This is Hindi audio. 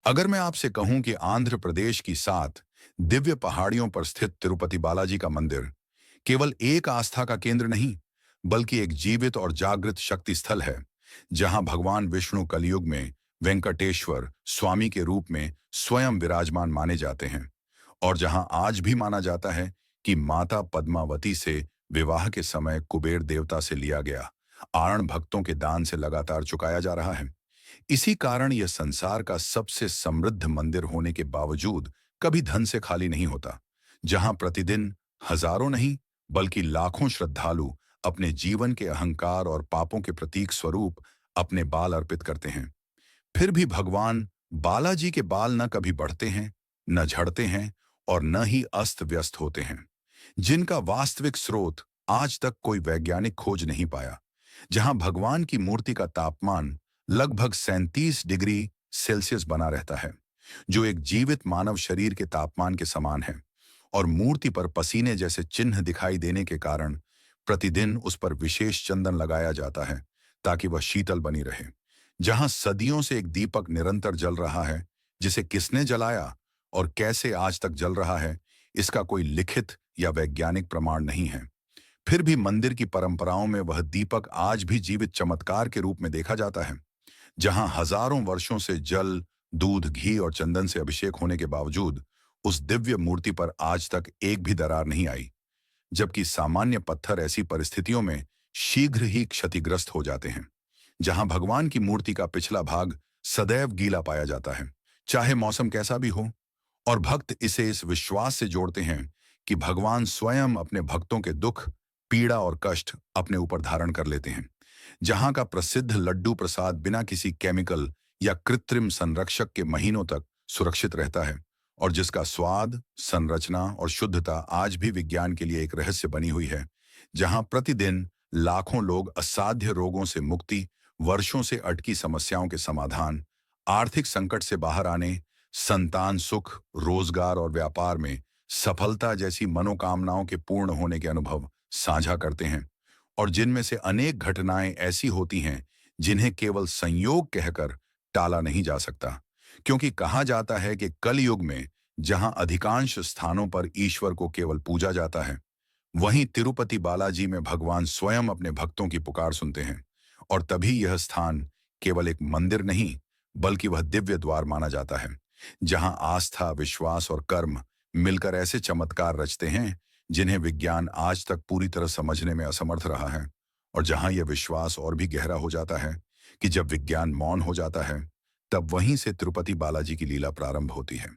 अगर मैं आपसे कहूं कि आंध्र प्रदेश की 7 दिव्य पहाड़ियों पर स्थित तिरुपति बालाजी का मंदिर केवल एक आस्था का केंद्र नहीं, बल्कि एक जीवित और जागृत शक्ति स्थल है, जहां भगवान विष्णु कलयुग में वेंकटेश्वर स्वामी के रूप में स्वयं विराजमान माने जाते हैं, और जहां आज भी माना जाता है कि माता पद्मावती से विवाह के समय कुबेर देवता से लिया गया आरण भक्तों के दान से लगातार चुकाया जा रहा है। इसी कारण यह संसार का सबसे समृद्ध मंदिर होने के बावजूद कभी धन से खाली नहीं होता, जहां प्रतिदिन हजारों नहीं बल्कि लाखों श्रद्धालु अपने जीवन के अहंकार और पापों के प्रतीक स्वरूप अपने बाल अर्पित करते हैं। फिर भी भगवान बालाजी के बाल न कभी बढ़ते हैं, न झड़ते हैं और न ही अस्त व्यस्त होते हैं, जिनका वास्तविक स्रोत आज तक कोई वैज्ञानिक खोज नहीं पाया। जहां भगवान की मूर्ति का तापमान लगभग 37 डिग्री सेल्सियस बना रहता है, जो एक जीवित मानव शरीर के तापमान के समान है, और मूर्ति पर पसीने जैसे चिन्ह दिखाई देने के कारण प्रतिदिन उस पर विशेष चंदन लगाया जाता है ताकि वह शीतल बनी रहे। जहां सदियों से एक दीपक निरंतर जल रहा है, जिसे किसने जलाया और कैसे आज तक जल रहा है, इसका कोई लिखित या वैज्ञानिक प्रमाण नहीं है। फिर भी मंदिर की परंपराओं में वह दीपक आज भी जीवित चमत्कार के रूप में देखा जाता है। जहां हजारों वर्षों से जल, दूध, घी और चंदन से अभिषेक होने के बावजूद उस दिव्य मूर्ति पर आज तक एक भी दरार नहीं आई, जबकि सामान्य पत्थर ऐसी परिस्थितियों में शीघ्र ही क्षतिग्रस्त हो जाते हैं। जहां भगवान की मूर्ति का पिछला भाग सदैव गीला पाया जाता है, चाहे मौसम कैसा भी हो, और भक्त इसे इस विश्वास से जोड़ते हैं कि भगवान स्वयं अपने भक्तों के दुख, पीड़ा और कष्ट अपने ऊपर धारण कर लेते हैं। जहां का प्रसिद्ध लड्डू प्रसाद बिना किसी केमिकल या कृत्रिम संरक्षक के महीनों तक सुरक्षित रहता है, और जिसका स्वाद, संरचना और शुद्धता आज भी विज्ञान के लिए एक रहस्य बनी हुई है। जहां प्रतिदिन लाखों लोग असाध्य रोगों से मुक्ति, वर्षों से अटकी समस्याओं के समाधान, आर्थिक संकट से बाहर आने, संतान सुख, रोजगार और व्यापार में सफलता जैसी मनोकामनाओं के पूर्ण होने के अनुभव साझा करते हैं, और जिनमें से अनेक घटनाएं ऐसी होती हैं जिन्हें केवल संयोग कहकर टाला नहीं जा सकता। क्योंकि कहा जाता है कि कलयुग में जहां अधिकांश स्थानों पर ईश्वर को केवल पूजा जाता है, वहीं तिरुपति बालाजी में भगवान स्वयं अपने भक्तों की पुकार सुनते हैं, और तभी यह स्थान केवल एक मंदिर नहीं बल्कि वह दिव्य द्वार माना जाता है, जहां आस्था, विश्वास और कर्म मिलकर ऐसे चमत्कार रचते हैं जिन्हें विज्ञान आज तक पूरी तरह समझने में असमर्थ रहा है, और जहां यह विश्वास और भी गहरा हो जाता है कि जब विज्ञान मौन हो जाता है, तब वहीं से तिरुपति बालाजी की लीला प्रारंभ होती है।